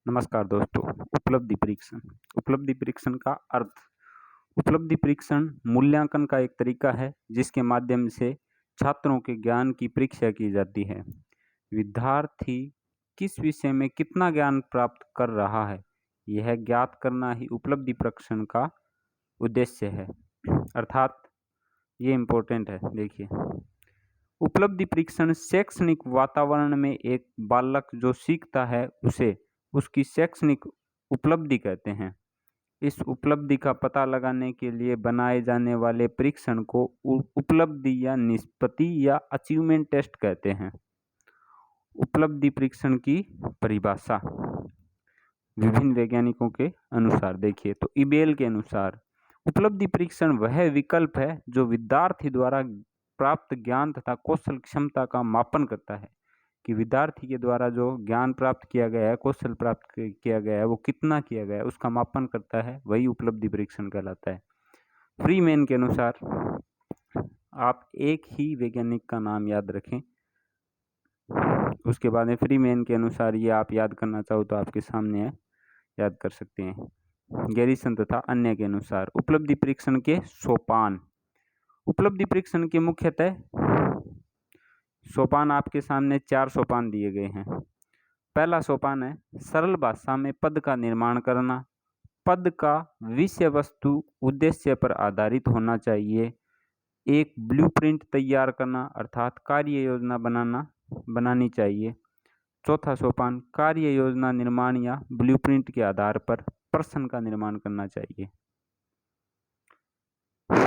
नमस्कार दोस्तों। उपलब्धि परीक्षण। उपलब्धि परीक्षण का अर्थ। उपलब्धि परीक्षण मूल्यांकन का एक तरीका है जिसके माध्यम से छात्रों के ज्ञान की परीक्षा की जाती है। विद्यार्थी किस विषय में कितना ज्ञान प्राप्त कर रहा है, यह ज्ञात करना ही उपलब्धि परीक्षण का उद्देश्य है। अर्थात ये इम्पोर्टेंट है। देखिए, उपलब्धि परीक्षण शैक्षणिक वातावरण में एक बालक जो सीखता है उसे उसकी शैक्षणिक उपलब्धि कहते हैं। इस उपलब्धि का पता लगाने के लिए बनाए जाने वाले परीक्षण को उपलब्धि या निष्पत्ति या अचीवमेंट टेस्ट कहते हैं। उपलब्धि परीक्षण की परिभाषा विभिन्न वैज्ञानिकों के अनुसार देखिए तो इबेल के अनुसार उपलब्धि परीक्षण वह विकल्प है जो विद्यार्थी द्वारा प्राप्त ज्ञान तथा कौशल क्षमता का मापन करता है कि विद्यार्थी के द्वारा जो ज्ञान प्राप्त किया गया है, कौशल प्राप्त किया गया है, वो कितना किया गया है, उसका मापन करता है, वही उपलब्धि परीक्षण कहलाता है। फ्रीमैन के अनुसार, आप एक ही वैज्ञानिक का नाम याद रखें, उसके बाद में फ्रीमैन के अनुसार ये आप याद करना चाहो तो आपके सामने है, याद कर सकते हैं। गैरिसन तथा अन्य के अनुसार उपलब्धि परीक्षण के सोपान। उपलब्धि परीक्षण के मुख्यतः सोपान आपके सामने 4 सोपान दिए गए हैं। पहला सोपान है सरल भाषा में पद का निर्माण करना। पद का विषय वस्तु उद्देश्य पर आधारित होना चाहिए। एक ब्लूप्रिंट तैयार करना अर्थात कार्य योजना बनानी चाहिए। चौथा सोपान कार्य योजना निर्माण या ब्लूप्रिंट के आधार पर प्रश्न का निर्माण करना चाहिए।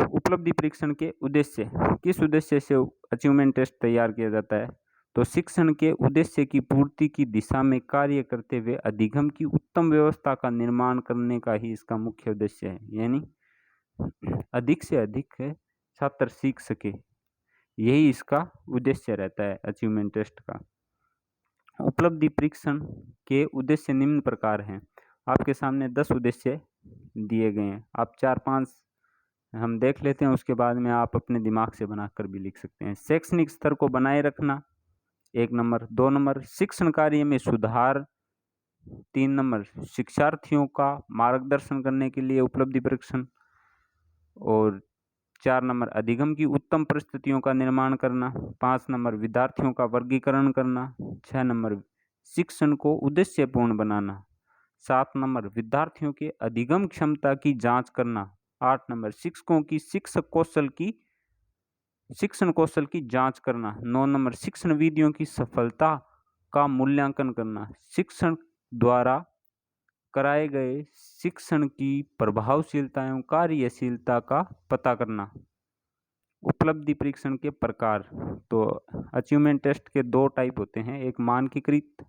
उपलब्धि परीक्षण के उद्देश्य। किस उद्देश्य से अचीवमेंट टेस्ट तैयार किया जाता है? तो शिक्षण के उद्देश्य की पूर्ति की दिशा में कार्य करते हुए अधिगम की उत्तम व्यवस्था का निर्माण करने का ही इसका मुख्य उद्देश्य है। यानी अधिक से अधिक छात्र सीख सके, यही इसका उद्देश्य रहता है अचीवमेंट टेस्ट का। उपलब्धि परीक्षण के उद्देश्य निम्न प्रकार हैं। आपके सामने 10 उद्देश्य दिए गए हैं। आप 4-5 हम देख लेते हैं, उसके बाद में आप अपने दिमाग से बनाकर भी लिख सकते हैं। शैक्षणिक स्तर को बनाए रखना 1 नंबर। 2 नंबर शिक्षण कार्य में सुधार। 3 नंबर शिक्षार्थियों का मार्गदर्शन करने के लिए उपलब्धि परीक्षण। और 4 नंबर अधिगम की उत्तम परिस्थितियों का निर्माण करना। 5 नंबर विद्यार्थियों का वर्गीकरण करना। 6 नंबर शिक्षण को उद्देश्यपूर्ण बनाना। 7 नंबर विद्यार्थियों के अधिगम क्षमता की जांच करना। 8 नंबर शिक्षकों की शिक्षण कौशल की जांच करना। 9 नंबर शिक्षण विधियों की सफलता का मूल्यांकन करना। शिक्षण द्वारा कराए गए शिक्षण की प्रभावशीलता एवं कार्यशीलता का पता करना। उपलब्धि परीक्षण के प्रकार। तो अचीवमेंट टेस्ट के 2 टाइप होते हैं, एक मानकीकृत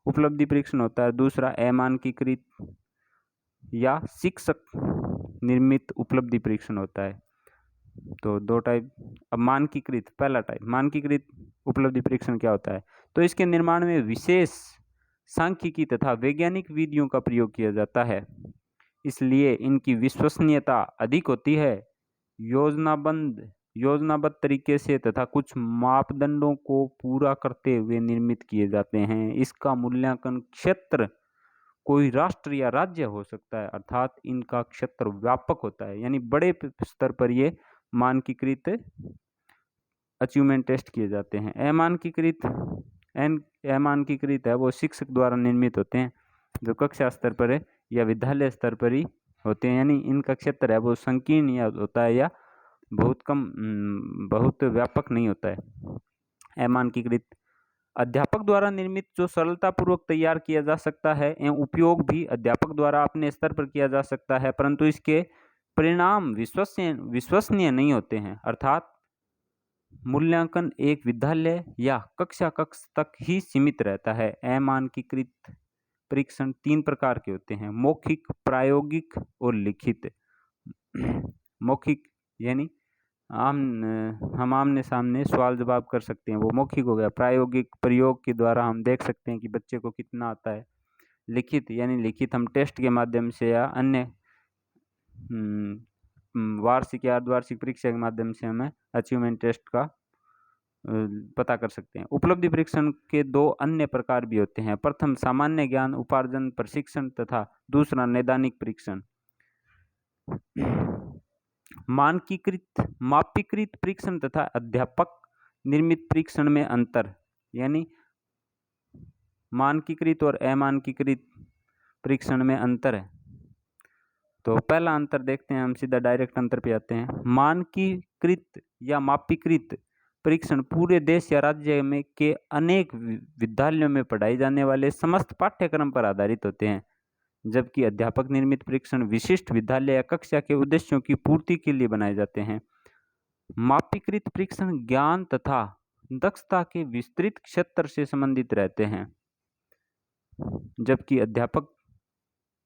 उपलब्धि परीक्षण होता है, दूसरा अमानकीकृत या शिक्षक निर्मित उपलब्धि परीक्षण होता है। तो 2 टाइप। अब मानकीकृत, पहला टाइप मानकीकृत उपलब्धि परीक्षण क्या होता है? तो इसके निर्माण में विशेष सांख्यिकी तथा वैज्ञानिक विधियों का प्रयोग किया जाता है, इसलिए इनकी विश्वसनीयता अधिक होती है। योजनाबद्ध तरीके से तथा कुछ मापदंडों को पूरा करते हुए निर्मित किए जाते हैं। इसका मूल्यांकन क्षेत्र कोई राष्ट्र या राज्य हो सकता है, अर्थात इनका क्षेत्र व्यापक होता है, यानी बड़े स्तर पर ये मानकीकृत अचीवमेंट टेस्ट किए जाते हैं। अमानकीकृत है वो शिक्षक द्वारा निर्मित होते हैं, जो कक्षा स्तर पर है या विद्यालय स्तर पर ही होते हैं, यानी इनका क्षेत्र है वो संकीर्ण या होता है या बहुत व्यापक नहीं होता है। अमानकीकृत अध्यापक द्वारा निर्मित जो सरलतापूर्वक तैयार किया जा सकता है एवं उपयोग भी अध्यापक द्वारा अपने स्तर पर किया जा सकता है, परंतु इसके परिणाम विश्वसनीय नहीं होते हैं, अर्थात मूल्यांकन एक विद्यालय या कक्षा तक ही सीमित रहता है। अमानकीकृत परीक्षण 3 प्रकार के होते हैं, मौखिक, प्रायोगिक और लिखित। मौखिक यानी हम आमने सामने सवाल जवाब कर सकते हैं, वो मौखिक हो गया। प्रायोगिक प्रयोग के द्वारा हम देख सकते हैं कि बच्चे को कितना आता है। लिखित यानी लिखित हम टेस्ट के माध्यम से या अन्य वार्षिक या अर्धवार्षिक परीक्षा के माध्यम से हमें अचीवमेंट टेस्ट का पता कर सकते हैं। उपलब्धि परीक्षण के दो अन्य प्रकार भी होते हैं। प्रथम सामान्य ज्ञान उपार्जन परीक्षण तथा दूसरा नैदानिक परीक्षण। मानकीकृत मापीकृत परीक्षण तथा अध्यापक निर्मित परीक्षण में अंतर, यानी मानकीकृत और अमानकीकृत परीक्षण में अंतर है। तो पहला अंतर देखते हैं, हम सीधा डायरेक्ट अंतर पे आते हैं। मानकीकृत या मापीकृत परीक्षण पूरे देश या राज्य में के अनेक विद्यालयों में पढ़ाए जाने वाले समस्त पाठ्यक्रम पर आधारित होते हैं, जबकि अध्यापक निर्मित परीक्षण विशिष्ट विद्यालय या कक्षा के उद्देश्यों की पूर्ति के लिए बनाए जाते हैं। मापीकृत परीक्षण ज्ञान तथा दक्षता के विस्तृत क्षेत्र से संबंधित रहते हैं, जबकि अध्यापक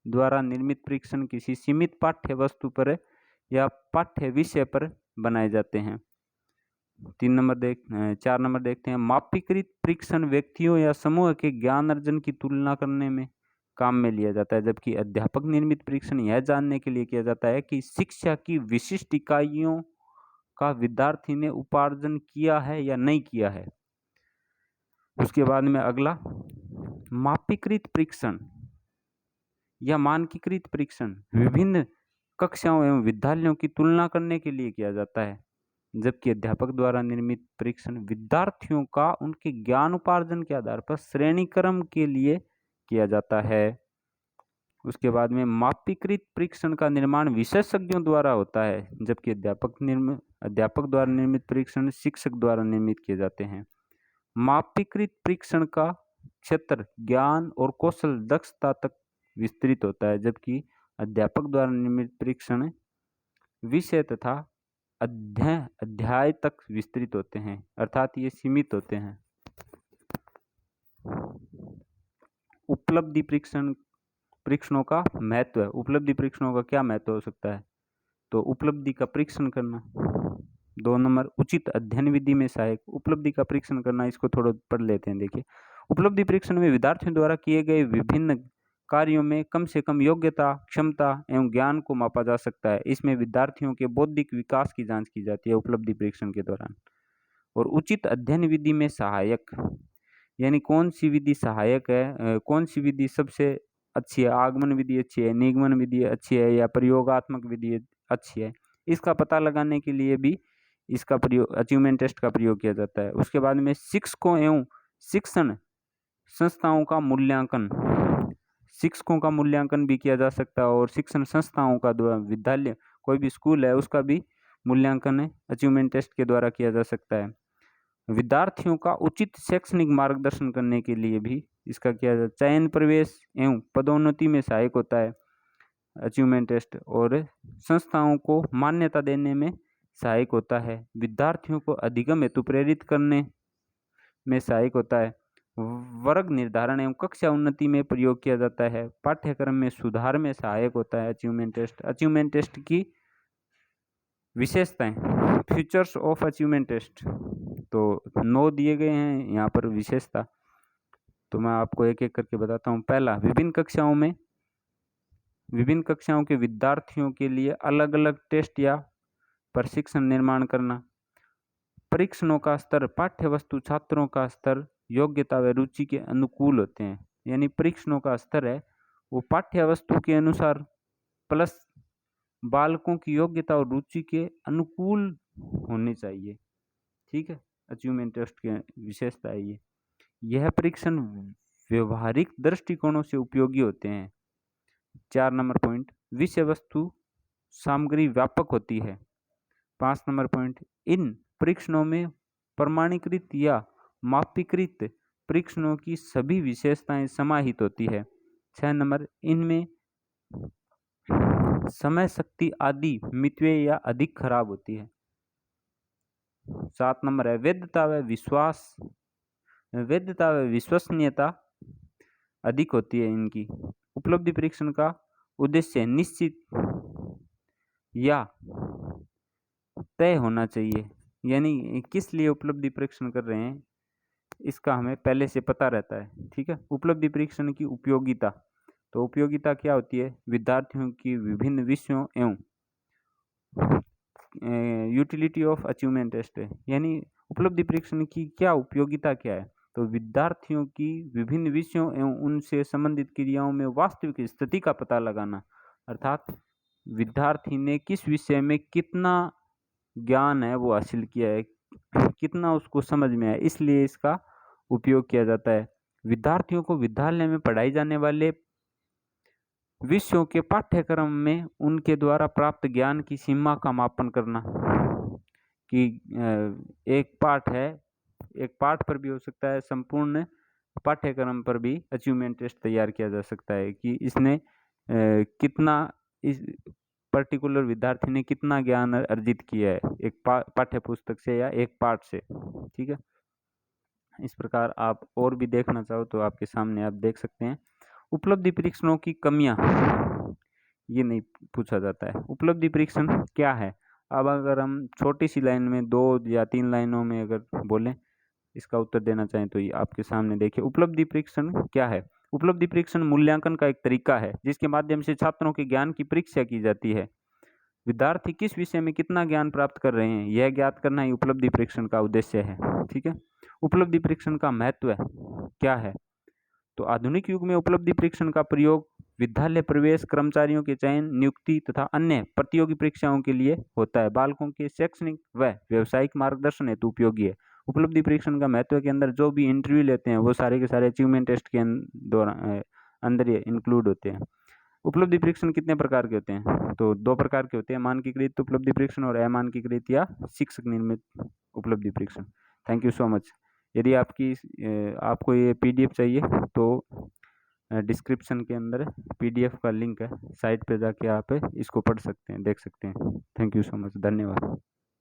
द्वारा निर्मित परीक्षण किसी सीमित पाठ्य वस्तु पर या पाठ्य विषय पर बनाए जाते हैं। 4 नंबर देखते हैं। मापीकृत परीक्षण व्यक्तियों या समूह के ज्ञान अर्जन की तुलना करने में काम में लिया जाता है, जबकि अध्यापक निर्मित परीक्षण यह जानने के लिए किया जाता है कि शिक्षा की विशिष्ट इकाइयों का विद्यार्थी ने उपार्जन किया है या नहीं किया है। उसके बाद में अगला, मापीकृत परीक्षण या मानकीकृत परीक्षण विभिन्न कक्षाओं एवं विद्यालयों की तुलना करने के लिए किया जाता है, जबकि अध्यापक द्वारा निर्मित परीक्षण विद्यार्थियों का उनके ज्ञान उपार्जन के आधार पर श्रेणीक्रम के लिए किया जाता है। उसके बाद में मापीकृत परीक्षण का निर्माण विशेषज्ञों द्वारा होता है, जबकि अध्यापक द्वारा निर्मित परीक्षण शिक्षक द्वारा निर्मित किए जाते हैं। मापीकृत परीक्षण का क्षेत्र ज्ञान और कौशल दक्षता तक विस्तृत होता है, जबकि अध्यापक द्वारा निर्मित परीक्षण विषय तथा अध्याय तक विस्तृत होते हैं, अर्थात ये सीमित होते हैं। उपलब्धि परीक्षणों का महत्व है। उपलब्धि परीक्षणों का क्या महत्व हो सकता है? तो उपलब्धि का परीक्षण करना। 2 नंबर, उचित अध्ययन विधि में सहायक। उपलब्धि का परीक्षण करना, इसको थोड़ा पढ़ लेते हैं। देखिए, उपलब्धि परीक्षण में विद्यार्थियों द्वारा किए गए विभिन्न कार्यों में कम से कम योग्यता, क्षमता एवं ज्ञान को मापा जा सकता है। इसमें विद्यार्थियों के बौद्धिक विकास की जांच की जाती है उपलब्धि परीक्षण के दौरान। और उचित अध्ययन विधि में सहायक, यानी कौन सी विधि सहायक है, कौन सी विधि सबसे अच्छी है, आगमन विधि अच्छी है, निगमन विधि अच्छी है या प्रयोगात्मक विधि अच्छी है, इसका पता लगाने के लिए भी इसका प्रयोग, अचीवमेंट टेस्ट का प्रयोग किया जाता है। उसके बाद में शिक्षकों एवं शिक्षण संस्थाओं का मूल्यांकन, शिक्षकों का मूल्यांकन भी किया जा सकता है और शिक्षण संस्थाओं का द्वारा, विद्यालय कोई भी स्कूल है उसका भी मूल्यांकन अचीवमेंट टेस्ट के द्वारा किया जा सकता है। विद्यार्थियों का उचित शैक्षणिक मार्गदर्शन करने के लिए भी इसका किया जाता है। चयन, प्रवेश एवं पदोन्नति में सहायक होता है अचीवमेंट टेस्ट, और संस्थाओं को मान्यता देने में सहायक होता है। विद्यार्थियों को अधिगम हेतु प्रेरित करने में सहायक होता है। वर्ग निर्धारण एवं कक्षा उन्नति में प्रयोग किया जाता है। पाठ्यक्रम में सुधार में सहायक होता है अचीवमेंट टेस्ट। अचीवमेंट टेस्ट की विशेषताएं, फीचर्स ऑफ अचीवमेंट टेस्ट, तो 9 दिए गए हैं यहाँ पर विशेषता, तो मैं आपको एक एक करके बताता हूँ। पहला, विभिन्न कक्षाओं के विद्यार्थियों के लिए अलग अलग टेस्ट या प्रशिक्षण निर्माण करना। परीक्षणों का स्तर, पाठ्य वस्तु, छात्रों का स्तर, योग्यता व रुचि के अनुकूल होते हैं, यानी परीक्षणों का स्तर है वो पाठ्य वस्तु के अनुसार प्लस बालकों की योग्यता और रुचि के अनुकूल होनी चाहिए। ठीक है, अचीवमेंट टेस्ट की विशेषता है ये। यह परीक्षण व्यवहारिक दृष्टिकोणों से उपयोगी होते हैं। 4 नंबर पॉइंट, विषय वस्तु सामग्री व्यापक होती है। 5 नंबर पॉइंट, इन परीक्षणों में प्रमाणीकृत या मापीकृत परीक्षणों की सभी विशेषताएं समाहित होती है। 6 नंबर, इनमें समय, शक्ति आदि मितव्यय या अधिक खराब होती है। 7 नंबर है, वैधता व विश्वसनीयता अधिक होती है इनकी। उपलब्धि परीक्षण का उद्देश्य निश्चित या तय होना चाहिए, यानी किस लिए उपलब्धि परीक्षण कर रहे हैं इसका हमें पहले से पता रहता है। ठीक है, उपलब्धि परीक्षण की उपयोगिता, तो उपयोगिता क्या होती है? विद्यार्थियों की विभिन्न विषयों एवं यूटिलिटी ऑफ अचीवमेंट टेस्ट है, यानी उपलब्धि परीक्षण की क्या उपयोगिता क्या है? तो विद्यार्थियों की विभिन्न विषयों एवं उनसे संबंधित क्रियाओं में वास्तविक स्थिति का पता लगाना, अर्थात विद्यार्थी ने किस विषय में कितना ज्ञान है वो हासिल किया है, कितना उसको समझ में आया, इसलिए इसका उपयोग किया जाता है। विद्यार्थियों को विद्यालय में पढ़ाए जाने वाले विषयों के पाठ्यक्रम में उनके द्वारा प्राप्त ज्ञान की सीमा का मापन करना, कि एक पाठ है, एक पाठ पर भी हो सकता है, संपूर्ण पाठ्यक्रम पर भी अचीवमेंट टेस्ट तैयार किया जा सकता है कि इसने कितना, इस पर्टिकुलर विद्यार्थी ने कितना ज्ञान अर्जित किया है एक पाठ्य पुस्तक से या एक पाठ से। ठीक है, इस प्रकार आप और भी देखना चाहो तो आपके सामने आप देख सकते हैं। उपलब्धि परीक्षणों की कमियां, ये नहीं पूछा जाता है। उपलब्धि परीक्षण क्या है? अब अगर हम छोटी सी लाइन में 2 या 3 लाइनों में अगर बोलें, इसका उत्तर देना चाहें तो ये आपके सामने देखिए। उपलब्धि परीक्षण क्या है? उपलब्धि परीक्षण मूल्यांकन का एक तरीका है जिसके माध्यम से छात्रों के ज्ञान की परीक्षा की जाती है। विद्यार्थी किस विषय में कितना ज्ञान प्राप्त कर रहे हैं, यह ज्ञात करना ही उपलब्धि परीक्षण का उद्देश्य है। ठीक है, उपलब्धि परीक्षण का महत्व क्या है? तो आधुनिक युग में उपलब्धि परीक्षण का प्रयोग विद्यालय प्रवेश, कर्मचारियों के चयन, नियुक्ति तथा अन्य प्रतियोगी परीक्षाओं के लिए होता है। बालकों के शैक्षणिक व व्यावसायिक मार्गदर्शन हेतु उपयोगी है। उपलब्धि परीक्षण का महत्व के अंदर जो भी इंटरव्यू लेते हैं वो सारे के सारे अचीवमेंट टेस्ट के दौरान अंदर इंक्लूड होते हैं। उपलब्धि परीक्षण कितने प्रकार के होते हैं? तो 2 प्रकार के होते हैं, मानकीकृत उपलब्धि परीक्षण और अमानकीकृत या शिक्षक निर्मित उपलब्धि परीक्षण। Thank you so much. यदि आपको ये पीडीएफ चाहिए तो डिस्क्रिप्शन के अंदर पीडीएफ का लिंक है, साइट पे जाके आप इसको पढ़ सकते हैं, देख सकते हैं। थैंक यू सो मच, धन्यवाद।